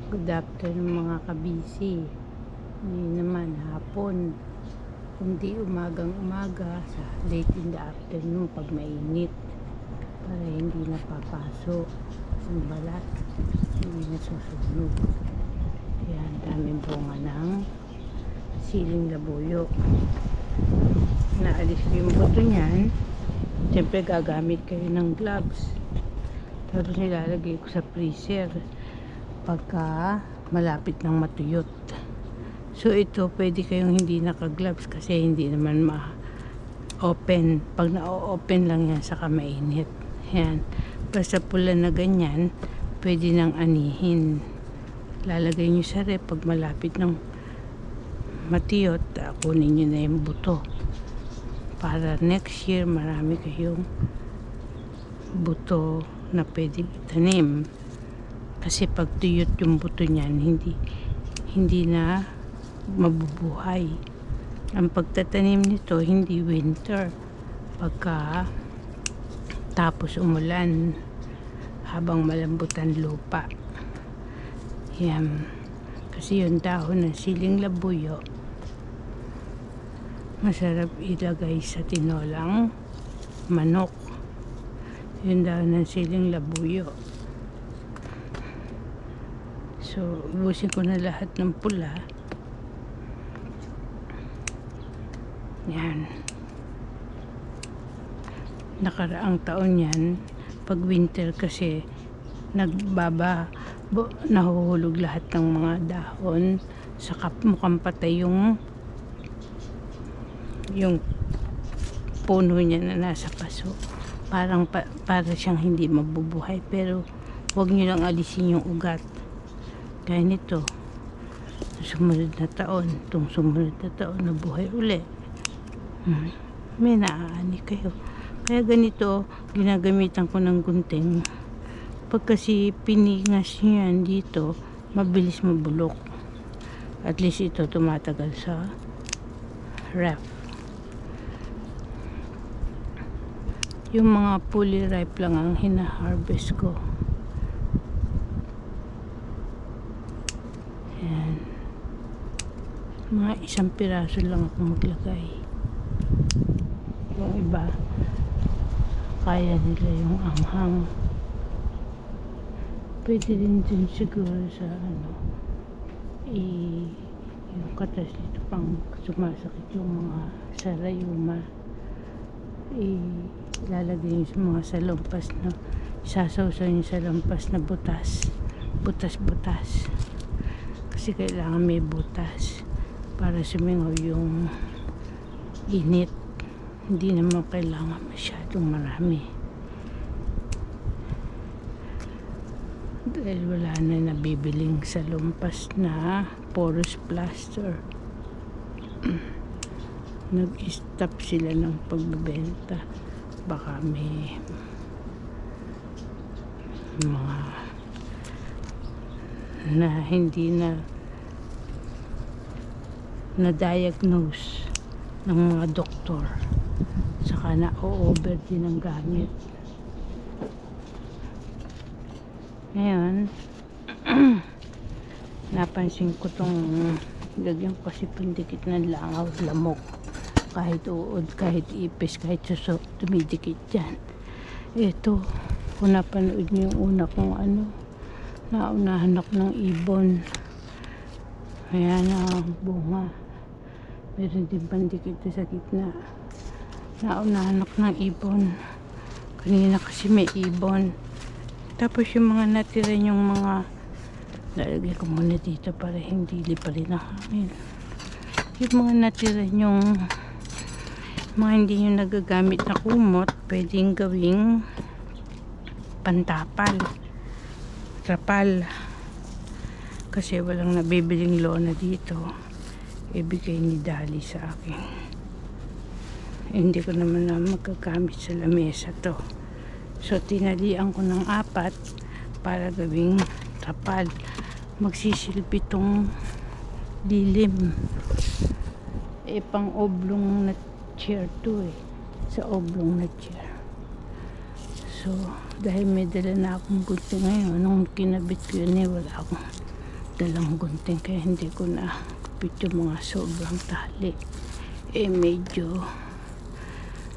Good afternoon mga kabisi. Ngayon naman hapon. Kundi umagang umaga sa late in the afternoon pag mainit. Para hindi napapasok ang balat. Hindi nasusunog. Yan, daming bunga ng siling labuyo. Naalis ko yung buto niyan. Siyempre gagamit kayo ng gloves. Tapos nilalagay ko sa freezer pagka malapit ng matuyot. So ito pwede kayong hindi naka-gloves kasi hindi naman ma-open. Pag na-open lang yan saka mainit. Yan. Basta pula na ganyan, pwede nang anihin. Lalagay nyo sa rep pag malapit ng matuyot, kunin nyo na yung buto. Para next year marami kayong buto na pwedeng itanim. Kasi pag tuyot yung buto niyan, hindi na mabubuhay. Ang pagtatanim nito, hindi winter. Pagka tapos umulan, habang malambutan lupa. Yan. Kasi yung dahon ng siling labuyo, masarap ilagay sa tinolang manok. Yung dahon ng siling labuyo. So, ubusin ko na lahat ng pula. Yan. Nakaraang taon yan. Pag winter kasi, nahuhulog lahat ng mga dahon. Saka mukhang patay yung puno niya na nasa paso. Para siyang hindi mabubuhay. Pero, huwag nyo lang alisin yung ugat. Kaya nito, sumunod na taon, nabuhay uli. May naaani kayo. Kaya ganito, ginagamitan ko ng gunting. Pag kasi piningas nyo yan dito, mabilis mabulok. At least ito tumatagal sa ref. Yung mga fully ripe lang ang hina-harvest ko. Ayan. Mga 1 piraso lang ako maglagay. Yung iba, kaya nila yung anghang. Pwede din siguro sa yung katas nito pang sumasakit yung mga sarayuma. Ilalagay nyo sa mga salumpas na isasawsaw nyo sa lampas na butas. Butas. Kasi kailangan may butas para sumingaw yung init. Hindi naman kailangan masyadong marami. Dahil wala na nabibiling sa lumpas na porous plaster. Nag-stop sila ng pagbebenta. Baka may mga na hindi na-diagnose ng mga doktor, saka na-over din ang gamit. Ngayon napansin ko tong lagyan ko kasi pandikit ng langaw, lamok, kahit uod, kahit ipis, kahit suso, tumidikit dyan. Ito, kung napanood niyo yung una kong naunahan ako ng ibon. Ayan ang bunga. Meron din pandikit sa gitna. Naunahan ako ng ibon. Kanina kasi may ibon. Tapos yung mga natira yung mga lalagay ko muna dito para hindi liparin ang hangin. Yung mga natira yung mga hindi nyo nagagamit na kumot, pwedeng gawing pantapal. Trapal. Kasi walang nabibiling lona dito. Ibigay ni Dali sa akin. Hindi ko naman na magagamit sa lamesa to. So tinalian ko ng 4 para gawing trapal. Magsisilbi tong lilim. Pang oblong na chair to sa oblong na chair. So, dahil may dala na akong gunting ngayon, nung kinabit ko yun wala akong na lang gunting, kaya hindi ko na kupit yung mga sobrang tali. Medyo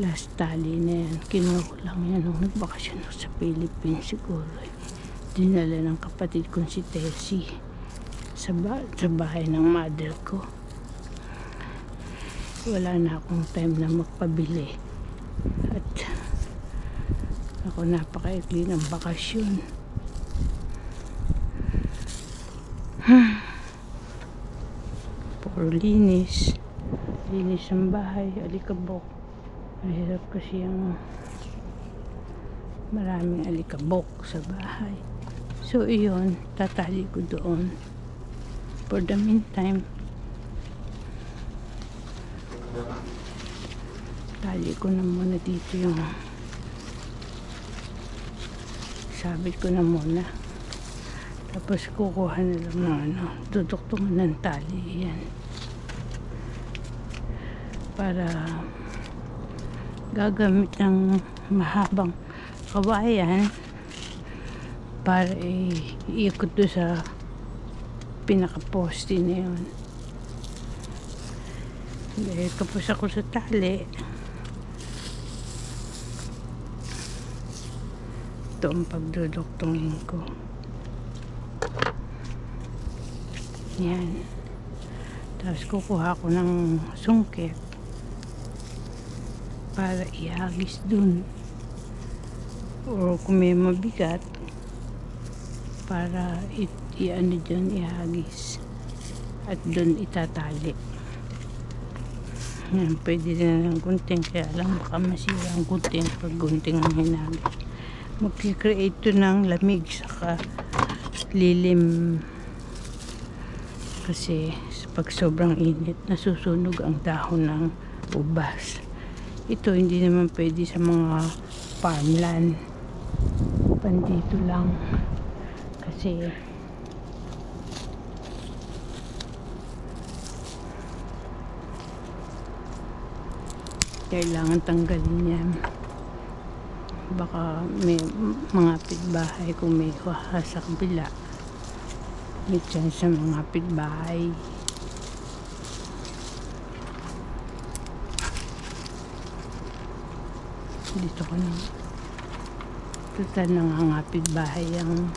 last tali na yan, kinuha ko lang yan nung nagbakasyon ako sa Philippines siguro. Dinala ng kapatid kong si Tessie sa bahay ng mother ko. Wala na akong time na magpabili at ako napakaikli ng bakasyon. Puro linis ang bahay, alikabok. Mahirap kasi yung maraming alikabok sa bahay. So iyon, tatali ko doon. For the meantime, tali ko na muna dito yung sabit ko na muna, tapos kukuha na lang ng duduktungan ng tali yan para gagamit ng mahabang kawayan para iikot doon sa pinaka-poste na yun. Dahil kapos ako sa tali, ito ang pagduduktungin ko. Yan. Tapos kukuha ko ng sungkit para ihagis dun, o kung may mabigat para i-ano dyan, ihagis at dun itatali. Yan, pwede na ng gunting, kaya lang baka masira ang gunting pag gunting ang hinagis. Mag-create to ng lamig saka lilim, kasi pag sobrang init nasusunog ang dahon ng ubas. Ito hindi naman pwede sa mga farmland, pandito lang kasi kailangan tanggalin yan. Baka may mga pitbahay, kung may kuha sa kabila, may chance sa mga pitbahay. Dito ko na total nangangapit bahay yung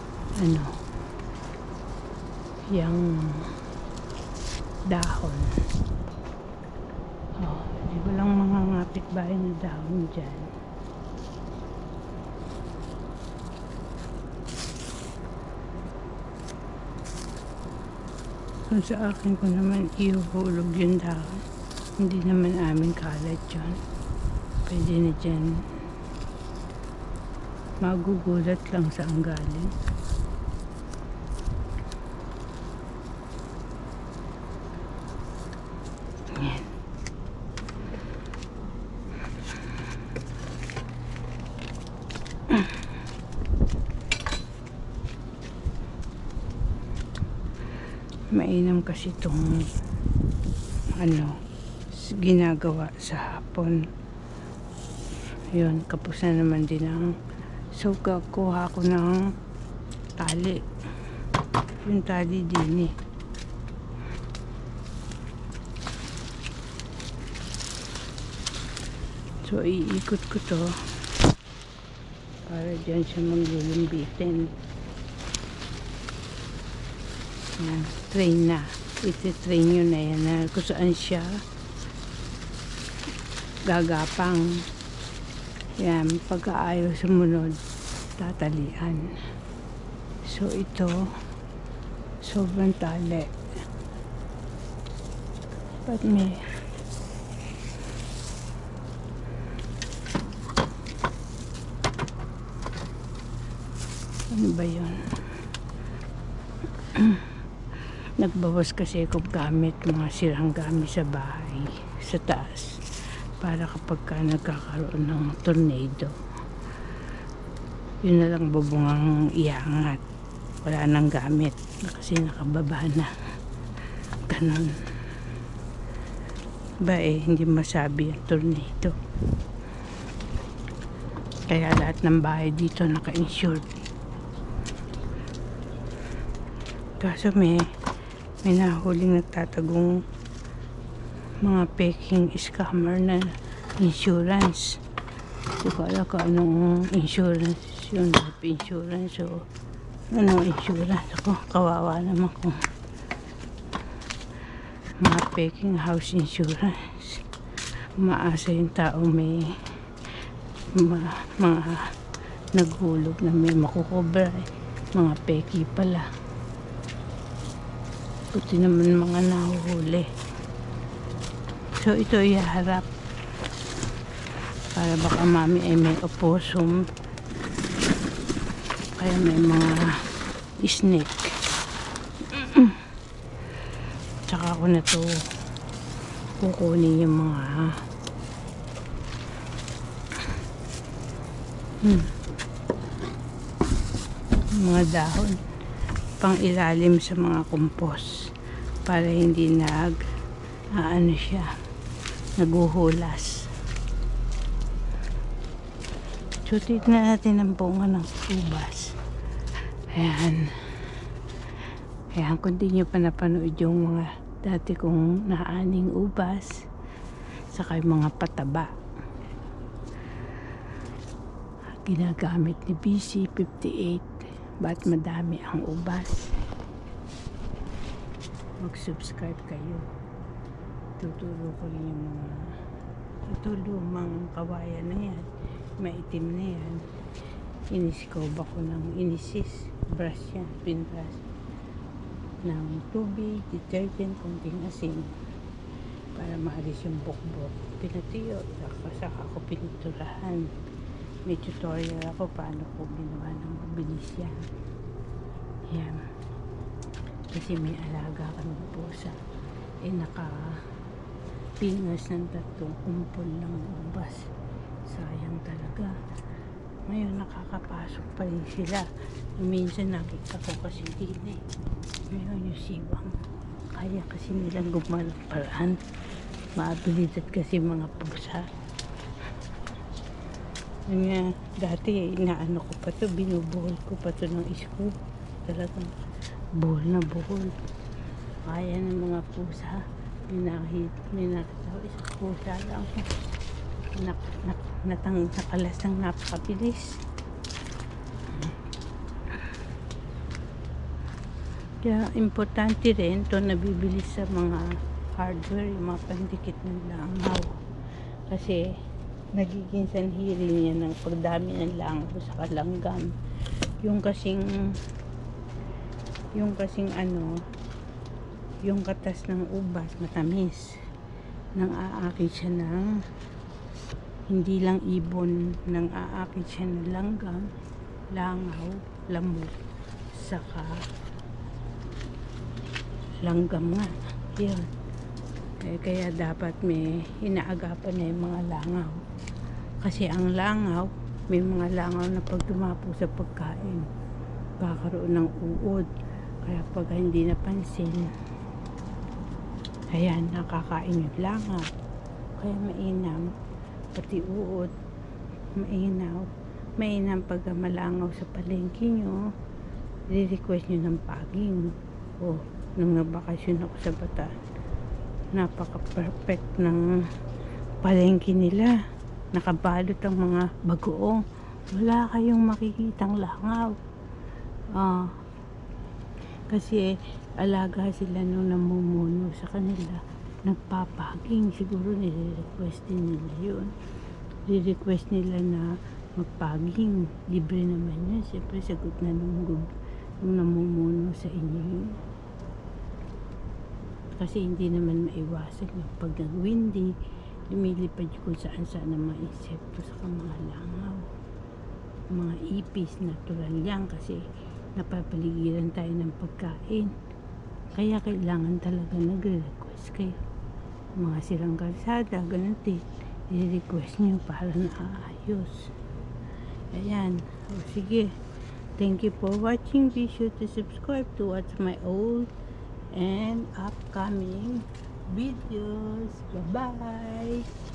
yung dahon. Di ba lang mangangapit bahay na dahon dyan. Kung sa akin ko naman ihuhulog yung dahon, hindi naman amin kalat yun. Pwede na dyan, magugulat lang sa ang galing. Yan. Mainam kasi itong ginagawa sa hapon. Yun, kapos na naman din ang suka. Kuha ko ng tali, yung tali din so iikot ko to para dyan siya maglulumbitin. Yan, train na, iti-train nyo na yan na kung saan siya gagapang. Yan, pagka-ayaw sumunod, tatalian. So ito, sobrang tali. But may ano ba yun? Nagbawas kasi ako gamit, mga sirang gamit sa bahay, sa taas, para kapag ka nagkakaroon ng tornado, yun na lang bubungang iangat, wala nang gamit kasi nakababa na, ganon ba hindi masabi ang tornado. Kaya lahat ng bahay dito naka-insured, Kaso may nahuling nagtatagong mga peking scammer na insurance. So kala ka anong insurance yun, life insurance o anong insurance. Ako kawawa naman kung mga peking house insurance. Umaasa yung taong may mga naghulog na may makukobra, mga peki pala. Puti naman mga nahuhuli. So ito iharap para baka mami ay may opossum, kaya may mga snake. Tsaka ako na to kukunin yung mga dahon pang ilalim sa mga compost para hindi naguhulas. So tignan natin ang bunga ng ubas. Ayan, kung di nyo pa napanood yung mga dati kong naaning ubas saka yung mga pataba ginagamit ni BC58. Ba't madami ang ubas? Mag-subscribe kayo. Tuturo ko rin yung mga lumang kawayan na yan, maitim na yan. Iniscob ako ng inisis brush yan, pinbrush ng tubig, detergent, konting asin para maalis yung bukbok. Pinatuyo, saka ako piniturahan. May tutorial ako paano ko ginawa ng mabilis yan. Yan. Kasi may alaga kami pusa. Nakapingas ng 3 kumpol ng ubas. Sayang talaga. Ngayon nakakapasok pa rin sila. Minsan nakita ko kasi din eh. Ngayon yung siwang. Kaya kasi nilang gumawa ng paraan. Maabilidad kasi mga pusa. Nga, dati inaano ko pa to, binubuhol ko pa to ng isko. Talagang buhol na buhol. Kaya ng mga pusa. May nakita ko isang pusa lang. Nakalas ng napakabilis. Kaya importante rin ito nabibili sa mga hardware, yung mga pandikit ng langaw. Kasi nagiging sanhiri niya ng pagdami ng langaw sa kalanggam. Yung kasing yung katas ng ubas matamis. Nang aakit siya ng hindi lang ibon, nang aakit siya ng langgam, langaw, lamok, saka langgam nga. Yun. Kaya dapat may inaagapan na yung mga langaw. Kasi ang langaw, may mga langaw na pag dumapo sa pagkain, kakaroon ng uod. Kaya pag hindi napansin, ayan, nakakain yung langaw. Kaya mainam, pati uod, mainam pag malangaw sa palengke nyo, i-request nyo ng paging. O, nung nagbakasyon ako sa Bataan, napaka-perfect ng palengke nila. Nakabalot ang mga bagoong. Wala kayong makikitang langaw. Kasi alaga sila nung namumuno sa kanila. Nagpapaging. Siguro nire-request din nila yun. Nire-request nila na magpaging. Libre naman yun. Siyempre sagot na nung namumuno sa inyo. Kasi hindi naman maiwasan yung pag nag-windy, lumilipad kung saan-saan ang mga insekto sa mga langaw. Mga ipis, natural yan kasi napapaligiran tayo ng pagkain. Kaya kailangan talaga nagre-request kayo. Mga silang kalsada, ganun din. I-request nyo para naayos. Ayan. O, sige. Thank you for watching. Be sure to subscribe to watch my old and upcoming videos. Bye-bye!